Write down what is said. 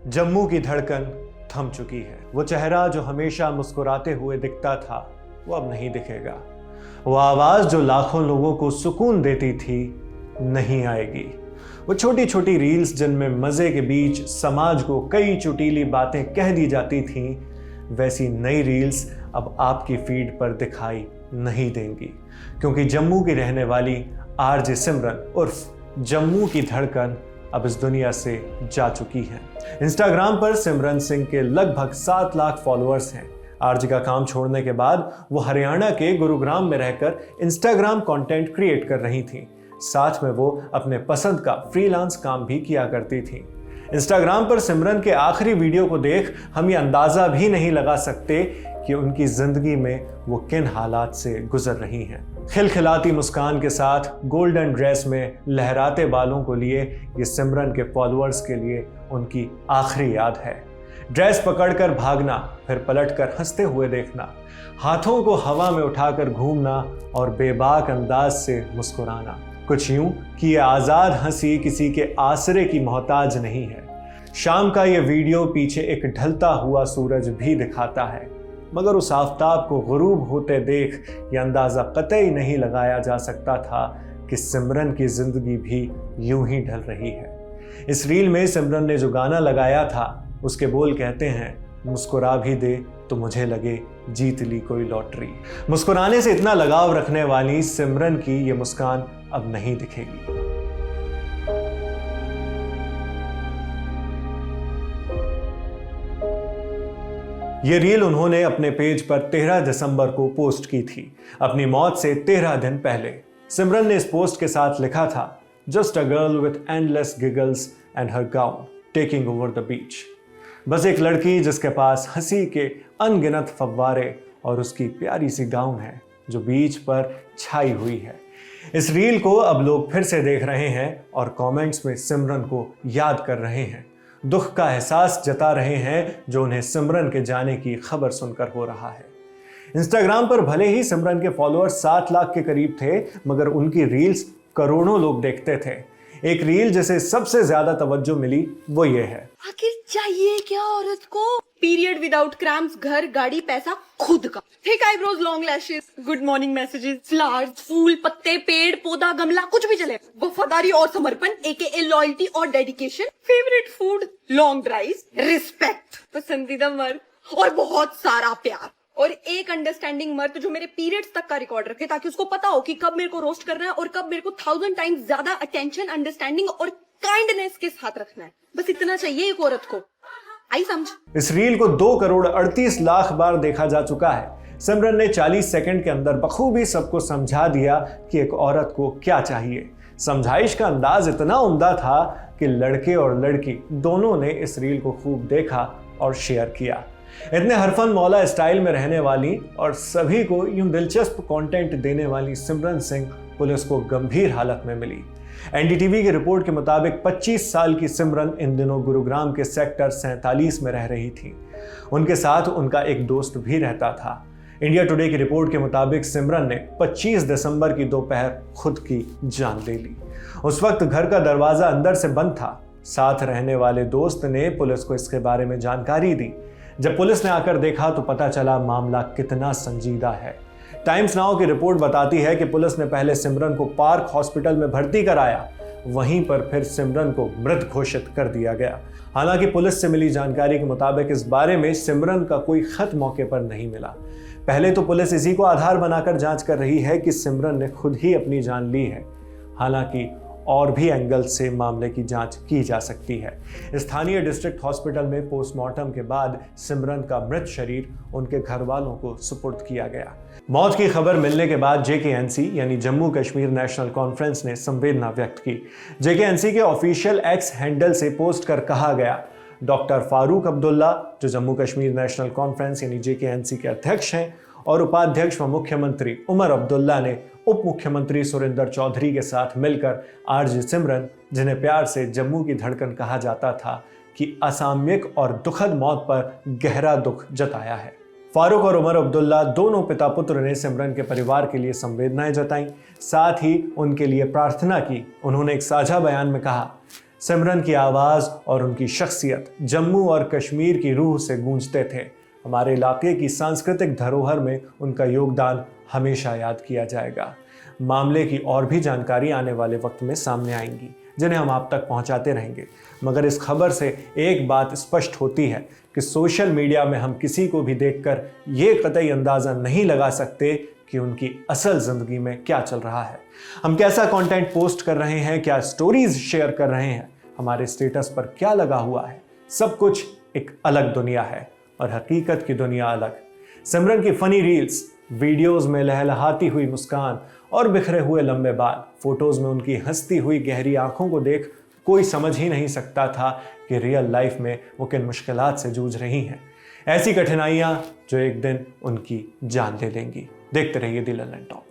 जम्मू की धड़कन थम चुकी है। वो चेहरा जो हमेशा मुस्कुराते हुए दिखता था वो अब नहीं दिखेगा। वो आवाज जो लाखों लोगों को सुकून देती थी नहीं आएगी। वो छोटी छोटी रील्स जिनमें मजे के बीच समाज को कई चुटीली बातें कह दी जाती थीं, वैसी नई रील्स अब आपकी फीड पर दिखाई नहीं देंगी, क्योंकि जम्मू की रहने वाली आरजे सिमरन उर्फ जम्मू की धड़कन अब इस दुनिया से जा चुकी है। इंस्टाग्राम पर सिमरन सिंह के लगभग 7 लाख फॉलोअर्स हैं। आरजे का काम छोड़ने के बाद वो हरियाणा के गुरुग्राम में रहकर इंस्टाग्राम कंटेंट क्रिएट कर रही थीं। साथ में वो अपने पसंद का फ्रीलांस काम भी किया करती थीं। इंस्टाग्राम पर सिमरन के आखिरी वीडियो को देख हम ये अंदाजा भी नहीं लगा सकते कि उनकी जिंदगी में वो किन हालात से गुजर रही हैं। खिलखिलाती मुस्कान के साथ गोल्डन ड्रेस में लहराते बालों को लिए ये सिमरन के फॉलोअर्स के लिए उनकी आखिरी याद है। ड्रेस पकड़कर भागना, फिर पलटकर हंसते हुए देखना, हाथों को हवा में उठाकर घूमना और बेबाक अंदाज से मुस्कुराना। कुछ यूं कि ये आज़ाद हंसी किसी के आसरे की मोहताज नहीं है। शाम का ये वीडियो पीछे एक ढलता हुआ सूरज भी दिखाता है, मगर उस आफताब को गुरूब होते देख ये अंदाज़ा कतई नहीं लगाया जा सकता था कि सिमरन की ज़िंदगी भी यूं ही ढल रही है। इस रील में सिमरन ने जो गाना लगाया था उसके बोल कहते हैं, मुस्कुरा भी दे तो मुझे लगे जीत ली कोई लॉटरी। मुस्कुराने से इतना लगाव रखने वाली सिमरन की ये मुस्कान अब नहीं दिखेगी। ये रील उन्होंने अपने पेज पर 13 दिसंबर को पोस्ट की थी, अपनी मौत से 13 दिन पहले। सिमरन ने इस पोस्ट के साथ लिखा था, just a girl with endless giggles and her gown taking over the beach. बस एक लड़की जिसके पास हंसी के अनगिनत फव्वारे और उसकी प्यारी सी गाउन है जो बीच पर छाई हुई है। इस रील को अब लोग फिर से देख रहे हैं और कमेंट्स में सिमरन को याद कर रहे हैं, दुख का एहसास जता रहे हैं जो उन्हें सिमरन के जाने की खबर सुनकर हो रहा है। इंस्टाग्राम पर भले ही सिमरन के फॉलोअर्स 7 लाख के करीब थे, मगर उनकी रील्स करोड़ों लोग देखते थे। एक रील जिसे सबसे ज्यादा तवज्जो मिली वो ये है, आखिर चाहिए क्या औरत को? पीरियड विदाउट क्रैम्प्स, घर, गाड़ी, पैसा खुद का, thick eyebrows, long lashes, good morning messages, flowers, फूल, पत्ते, पेड़, पौधा, गमला, कुछ भी चले, वफादारी और समर्पण AKA लॉयल्टी और dedication, favourite food, long drives, respect, पसंदीदा मर्द और बहुत सारा प्यार। और एक अंडरस्टैंडिंग मर्द जो मेरे पीरियड्स तक का रिकॉर्ड रखे, ताकि उसको पता हो कि कब मेरे को रोस्ट करना है और कब मेरे को 1000 टाइम्स ज्यादा अटेंशन, अंडरस्टैंडिंग और काइंडनेस के साथ रखना है। बस इतना चाहिए एक औरत को। आई समझ? इस रील को 2 करोड़ 38 लाख बार देखा जा चुका है। सिमरन ने 40 सेकंड के अंदर बखूबी सबको समझा दिया कि एक औरत को क्या चाहिए। समझाइश का अंदाज इतना उम्दा था कि लड़के और लड़की दोनों ने इस रील को खूब देखा और शेयर किया। इतने हरफन मौला स्टाइल में रहने वाली और सभी को यूं दिलचस्प कंटेंट देने वाली सिमरन सिंह पुलिस को गंभीर हालत में मिली। एनडीटीवी की रिपोर्ट के मुताबिक 25 साल की सिमरन इन दिनों गुरुग्राम के सेक्टर 47 में रह रही थी। उनके साथ उनका एक दोस्त भी रहता था। इंडिया टुडे की रिपोर्ट के मुताबिक सिमरन ने 25 दिसंबर की दोपहर खुद की जान ले ली। उस वक्त घर का दरवाजा अंदर से बंद था। साथ रहने वाले दोस्त ने पुलिस को इसके बारे में जानकारी दी। जब पुलिस ने आकर देखा तो पता चला मामला कितना संजीदा है। टाइम्स नाउ की रिपोर्ट बताती है कि पुलिस ने पहले सिमरन को पार्क हॉस्पिटल में भर्ती कराया, वहीं पर फिर सिमरन को मृत घोषित कर दिया गया। हालांकि पुलिस से मिली जानकारी के मुताबिक इस बारे में सिमरन का कोई खत मौके पर नहीं मिला। पहले तो पुलिस इसी को आधार बनाकर जांच कर रही है कि सिमरन ने खुद ही अपनी जान ली है। हालांकि और भी एंगल से मामले की जांच की जा सकती है। स्थानीय डिस्ट्रिक्ट हॉस्पिटल में पोस्टमार्टम के बाद सिमरन का मृत शरीर उनके घर वालों को सुपुर्द किया गया। मौत की खबर मिलने के बाद JKNC यानी जम्मू कश्मीर नेशनल कॉन्फ्रेंस ने संवेदना व्यक्त की। JKNC के ऑफिशियल एक्स हैंडल से पोस्ट कर कहा गया, डॉक्टर फारूक अब्दुल्ला जो जम्मू कश्मीर नेशनल कॉन्फ्रेंस यानी JKNC के अध्यक्ष हैं और उपाध्यक्ष व मुख्यमंत्री उमर अब्दुल्ला ने उप मुख्यमंत्री सुरेंद्र चौधरी के साथ मिलकर आरजे सिमरन, जिन्हें प्यार से जम्मू की धड़कन कहा जाता था, की असामयिक और दुखद मौत पर गहरा दुख जताया है। फारूक और उमर अब्दुल्ला दोनों पिता पुत्र ने सिमरन के परिवार के लिए संवेदनाएं जताईं, साथ ही उनके लिए प्रार्थना की। उन्होंने एक साझा बयान में कहा, सिमरन की आवाज़ और उनकी शख्सियत जम्मू और कश्मीर की रूह से गूंजते थे। हमारे इलाके की सांस्कृतिक धरोहर में उनका योगदान हमेशा याद किया जाएगा। मामले की और भी जानकारी आने वाले वक्त में सामने आएंगी, जिन्हें हम आप तक पहुंचाते रहेंगे। मगर इस खबर से एक बात स्पष्ट होती है कि सोशल मीडिया में हम किसी को भी देखकर ये कतई अंदाज़ा नहीं लगा सकते कि उनकी असल ज़िंदगी में क्या चल रहा है। हम कैसा कंटेंट पोस्ट कर रहे हैं, क्या स्टोरीज शेयर कर रहे हैं, हमारे स्टेटस पर क्या लगा हुआ है, सब कुछ एक अलग दुनिया है और हकीकत की दुनिया अलग। सिमरन की फनी रील्स, वीडियोस में लहलहाती हुई मुस्कान और बिखरे हुए लंबे बाल, फोटोज में उनकी हंसती हुई गहरी आंखों को देख कोई समझ ही नहीं सकता था कि रियल लाइफ में वो किन मुश्किलात से जूझ रही हैं। ऐसी कठिनाइयां जो एक दिन उनकी जान ले लेंगी। देखते रहिए दी लंदन टॉप।